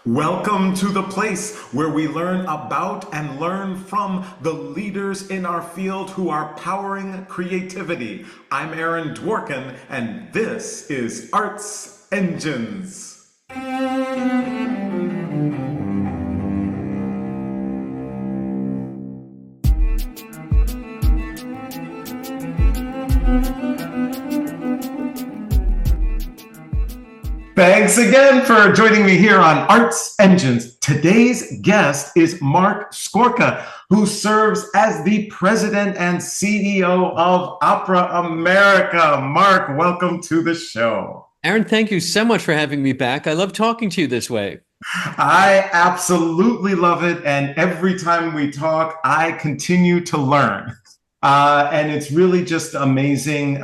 Welcome to the place where we learn about and learn from the leaders in our field who are powering creativity. I'm Aaron Dworkin, and this is Arts Engines. Thanks again for joining me here on Arts Engines. Today's guest is Marc Scorca, who serves as the president and CEO of Opera America. Marc, welcome to the show. Aaron, thank you so much for having me back. I love talking to you this way. I absolutely love it. And every time we talk, I continue to learn. And it's really just amazing.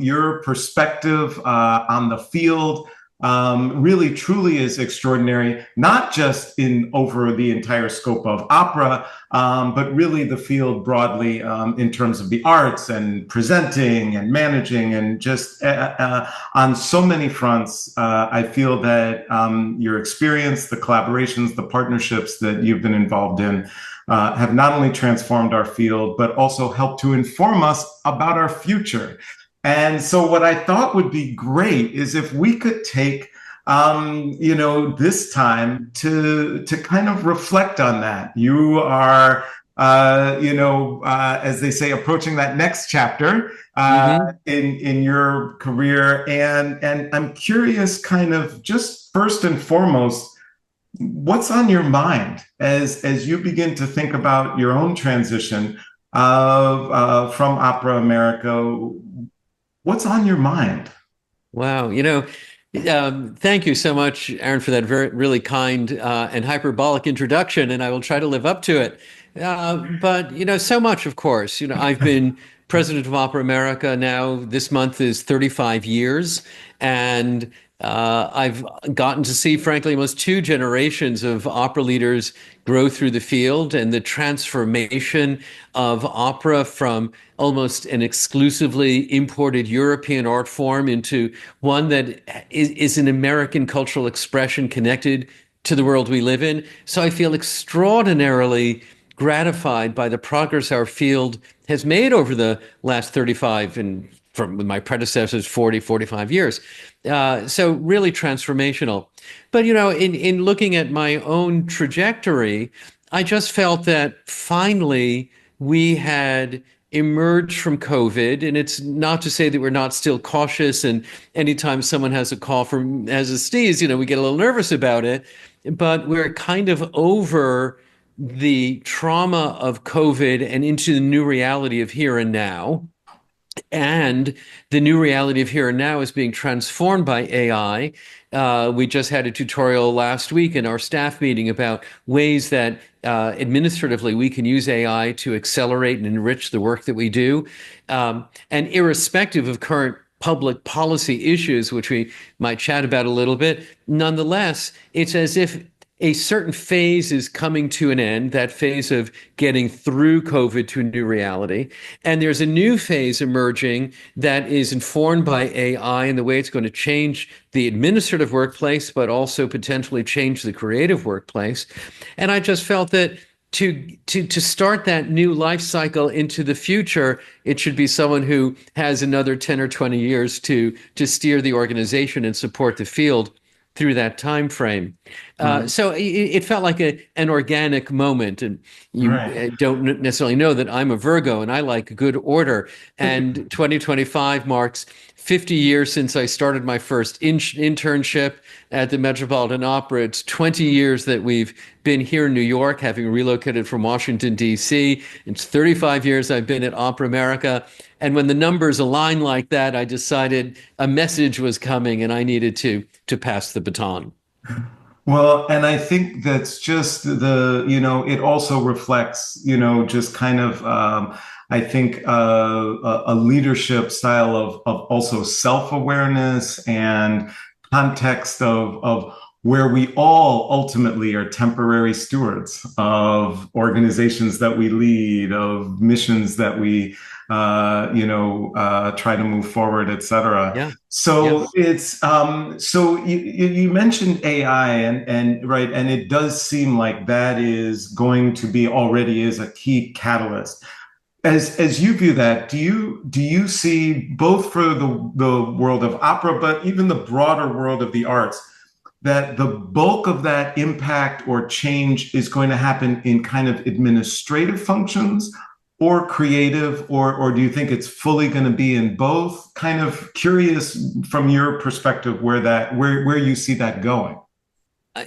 Your perspective on the field really truly is extraordinary, not just in over the entire scope of opera, but really the field broadly in terms of the arts and presenting and managing and just on so many fronts. I feel that your experience, the collaborations, the partnerships that you've been involved in have not only transformed our field, but also helped to inform us about our future. And so what I thought would be great is if we could take, this time to kind of reflect on that. You are, as they say, approaching that next chapter in your career. And I'm curious, kind of just first and foremost, what's on your mind as you begin to think about your own transition from Opera America? What's on your mind? Wow. Thank you so much, Aaron, for that really kind and hyperbolic introduction, and I will try to live up to it. But so much, of course. I've been president of Opera America now. This month is 35 years, and I've gotten to see, frankly, almost two generations of opera leaders grow through the field and the transformation of opera from almost an exclusively imported European art form into one that is an American cultural expression connected to the world we live in. So I feel extraordinarily gratified by the progress our field has made over the last 35 and from my predecessors 40, 45 years. So really transformational. But in looking at my own trajectory, I just felt that finally we had emerged from COVID. And it's not to say that we're not still cautious. And anytime someone has a cough or has a sneeze, we get a little nervous about it. But we're kind of over the trauma of COVID and into the new reality of here and now. And the new reality of here and now is being transformed by AI. We just had a tutorial last week in our staff meeting about ways that administratively we can use AI to accelerate and enrich the work that we do. And irrespective of current public policy issues, which we might chat about a little bit, nonetheless, it's as if a certain phase is coming to an end, that phase of getting through COVID to a new reality. And there's a new phase emerging that is informed by AI and the way it's going to change the administrative workplace, but also potentially change the creative workplace. And I just felt that to start that new life cycle into the future, it should be someone who has another 10 or 20 years to steer the organization and support the field through that time frame. So it felt like an organic moment. And you don't necessarily know that I'm a Virgo and I like good order. And 2025 marks 50 years since I started my first internship at the Metropolitan Opera. It's 20 years that we've been here in New York, having relocated from Washington, D.C. It's 35 years I've been at Opera America. And when the numbers align like that, I decided a message was coming and I needed to pass the baton. Well, and I think that's just it also reflects, just kind of, I think, a leadership style of also self-awareness and context of where we all ultimately are temporary stewards of organizations that we lead, of missions that we, try to move forward, et cetera. Yeah. So Yes. it's so you mentioned AI and right, and it does seem like that is going to be already is a key catalyst. As you view that, do you see both for the world of opera, but even the broader world of the arts, that the bulk of that impact or change is going to happen in kind of administrative functions or creative, or do you think it's fully going to be in both? Kind of curious from your perspective where you see that going.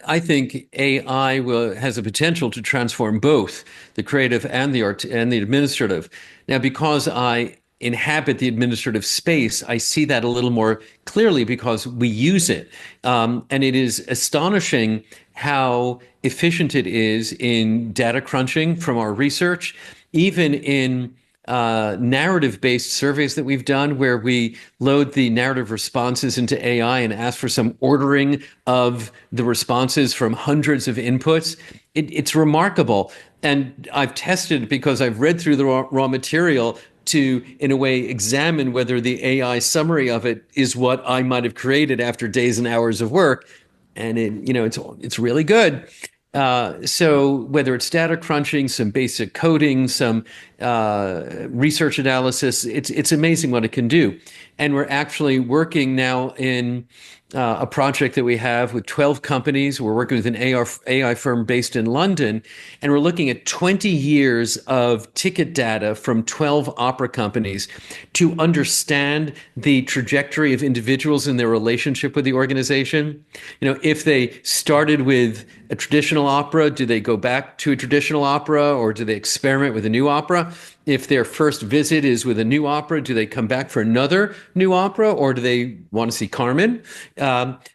I think AI has a potential to transform both the creative and the art and the administrative. Now, because I inhabit the administrative space, I see that a little more clearly because we use it. And it is astonishing how efficient it is in data crunching from our research, even in narrative-based surveys that we've done where we load the narrative responses into AI and ask for some ordering of the responses from hundreds of inputs. It's remarkable. And I've tested because I've read through the raw material to, in a way, examine whether the AI summary of it is what I might have created after days and hours of work. And it's really good. So whether it's data crunching, some basic coding, some research analysis, it's amazing what it can do. And we're actually working now in a project that we have with 12 companies. We're working with an AI firm based in London, and we're looking at 20 years of ticket data from 12 opera companies to understand the trajectory of individuals in their relationship with the organization. If they started with a traditional opera, do they go back to a traditional opera, or do they experiment with a new opera? If their first visit is with a new opera, do they come back for another new opera, or do they want to see Carmen?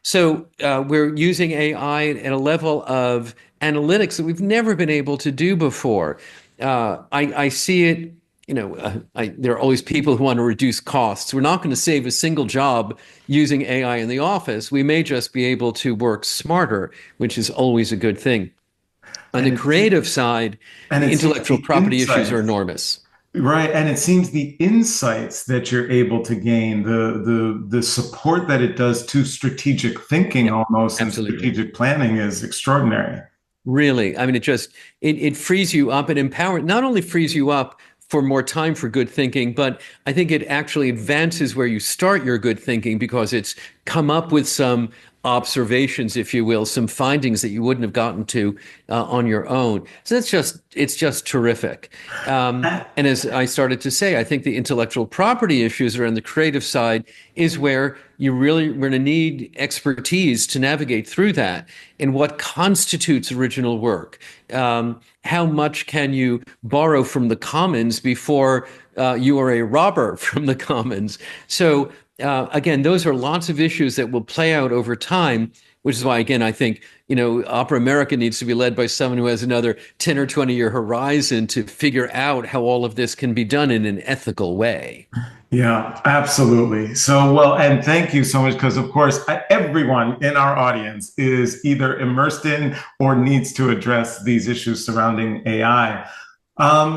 So we're using AI at a level of analytics that we've never been able to do before. I see it. There are always people who want to reduce costs. We're not going to save a single job using AI in the office. We may just be able to work smarter, which is always a good thing. On the And creative side, the it seems intellectual the property issues are insights. enormous. Right, and it seems the insights that you're able to gain, the support that it does to strategic thinking Yep, almost and absolutely. strategic planning is extraordinary. Really. I mean, it frees you up and not only frees you up for more time for good thinking, but I think it actually advances where you start your good thinking because it's come up with some observations, if you will, some findings that you wouldn't have gotten to on your own. So it's just terrific. And as I started to say, I think the intellectual property issues around the creative side is where we're going to need expertise to navigate through that. And what constitutes original work? How much can you borrow from the commons before you are a robber from the commons? So again, those are lots of issues that will play out over time, which is why, again, I think, Opera America needs to be led by someone who has another 10 or 20-year horizon to figure out how all of this can be done in an ethical way. Yeah, absolutely. So, well, and thank you so much because, of course, everyone in our audience is either immersed in or needs to address these issues surrounding AI.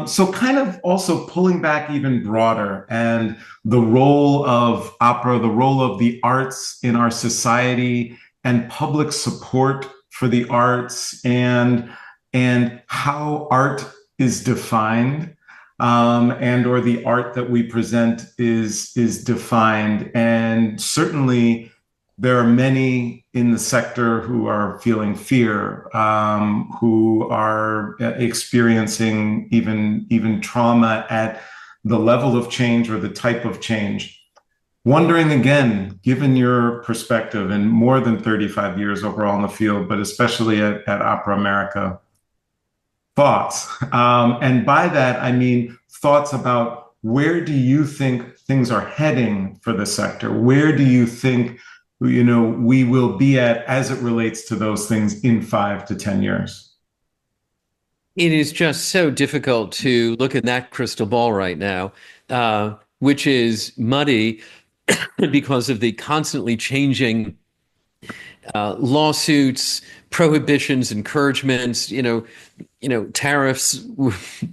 So, kind of also pulling back even broader and the role of opera, the role of the arts in our society, and public support for the arts, and how art is defined, and or the art that we present is defined. And certainly there are many in the sector who are feeling fear, who are experiencing even trauma at the level of change or the type of change. Wondering again, given your perspective and more than 35 years overall in the field, but especially at Opera America, thoughts. And by that, I mean thoughts about where do you think things are heading for the sector? Where do you think, we will be at as it relates to those things in 5 to 10 years? It is just so difficult to look at that crystal ball right now, which is muddy because of the constantly changing lawsuits, prohibitions, encouragements, tariffs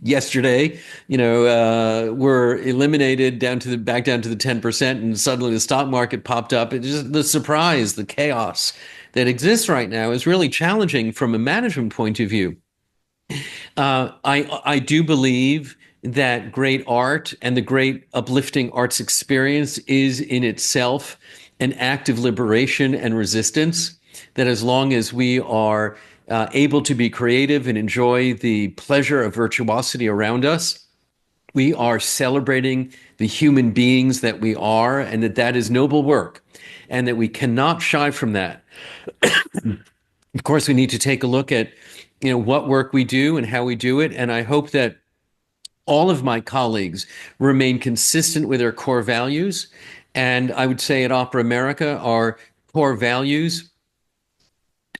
yesterday, were eliminated back down to the 10%, and suddenly the stock market popped up. It's just the surprise, the chaos that exists right now is really challenging from a management point of view. I do believe that great art and the great uplifting arts experience is in itself an act of liberation and resistance. That as long as we are able to be creative and enjoy the pleasure of virtuosity around us, we are celebrating the human beings that we are, and that is noble work, and that we cannot shy from that. Of course, we need to take a look at what work we do and how we do it, and I hope that all of my colleagues remain consistent with their core values. And I would say at Opera America, our core values,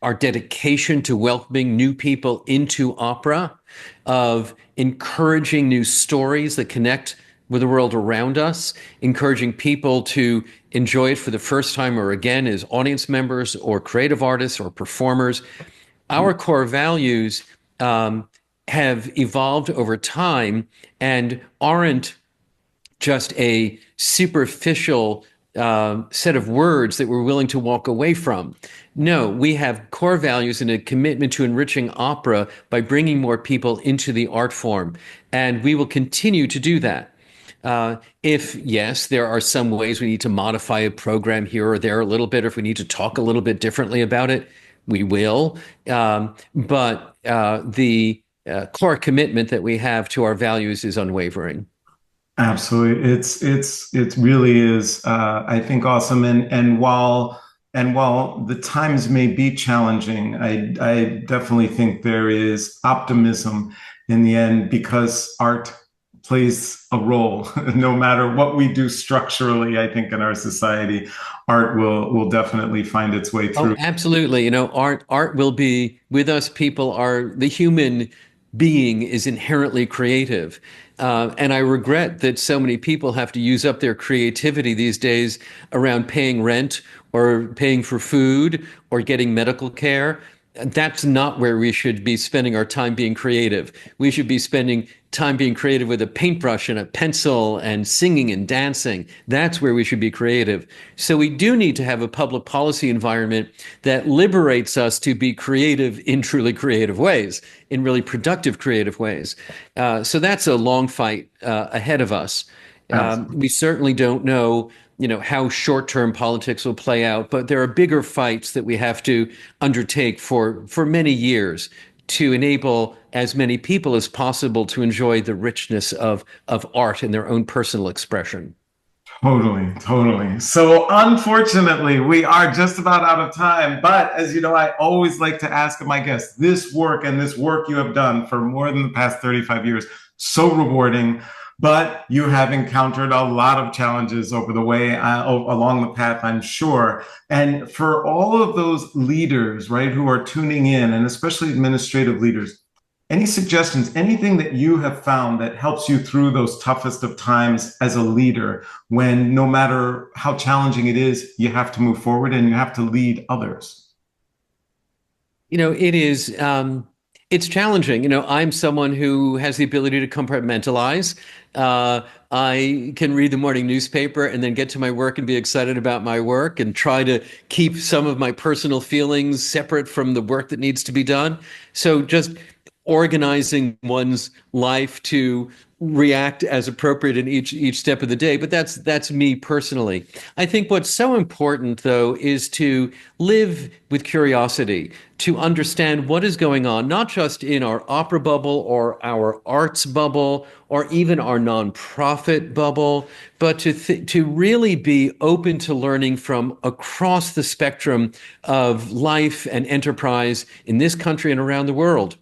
our dedication to welcoming new people into opera, of encouraging new stories that connect with the world around us, encouraging people to enjoy it for the first time or again as audience members or creative artists or performers. Our core values have evolved over time and aren't just a superficial set of words that we're willing to walk away from. No, we have core values and a commitment to enriching opera by bringing more people into the art form. And we will continue to do that. If, yes, there are some ways we need to modify a program here or there a little bit, or if we need to talk a little bit differently about it, we will. But the core commitment that we have to our values is unwavering. Absolutely. It really is, I think, awesome. And while the times may be challenging, I definitely think there is optimism in the end, because art plays a role. No matter what we do structurally, I think in our society, art will definitely find its way Oh, through. absolutely. Art will be with us. The human being is inherently creative. And I regret that so many people have to use up their creativity these days around paying rent or paying for food or getting medical care. That's not where we should be spending our time being creative. We should be spending time being creative with a paintbrush and a pencil and singing and dancing. That's where we should be creative. So we do need to have a public policy environment that liberates us to be creative in truly creative ways, in really productive creative ways. So that's a long fight ahead of us. We certainly don't know, how short-term politics will play out, but there are bigger fights that we have to undertake for many years to enable as many people as possible to enjoy the richness of art in their own personal expression. Totally, totally. So unfortunately, we are just about out of time. But as you know, I always like to ask my guests, this work and this work you have done for more than the past 35 years, so rewarding. But you have encountered a lot of challenges over the way, along the path, I'm sure. And for all of those leaders, right, who are tuning in, and especially administrative leaders, any suggestions, anything that you have found that helps you through those toughest of times as a leader, when no matter how challenging it is, you have to move forward and you have to lead others? It is, it's challenging. I'm someone who has the ability to compartmentalize. I can read the morning newspaper and then get to my work and be excited about my work and try to keep some of my personal feelings separate from the work that needs to be done. So just organizing one's life to react as appropriate in each step of the day. But that's me personally. I think what's so important, though, is to live with curiosity, to understand what is going on, not just in our opera bubble or our arts bubble or even our nonprofit bubble, but to really be open to learning from across the spectrum of life and enterprise in this country and around the world.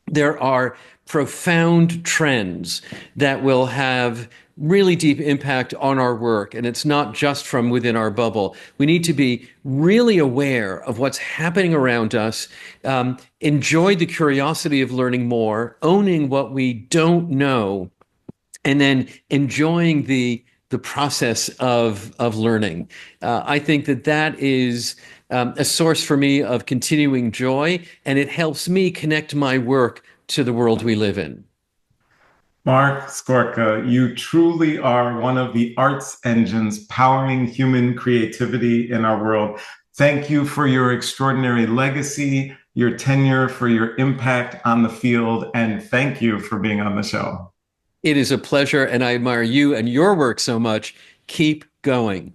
There are profound trends that will have really deep impact on our work, and it's not just from within our bubble. We need to be really aware of what's happening around us, enjoy the curiosity of learning more, owning what we don't know, and then enjoying the the process of learning. I think that that is a source for me of continuing joy, and it helps me connect my work to the world we live in. Marc Scorca, you truly are one of the arts engines powering human creativity in our world. Thank you for your extraordinary legacy, your tenure, for your impact on the field, and thank you for being on the show. It is a pleasure, and I admire you and your work so much. Keep going.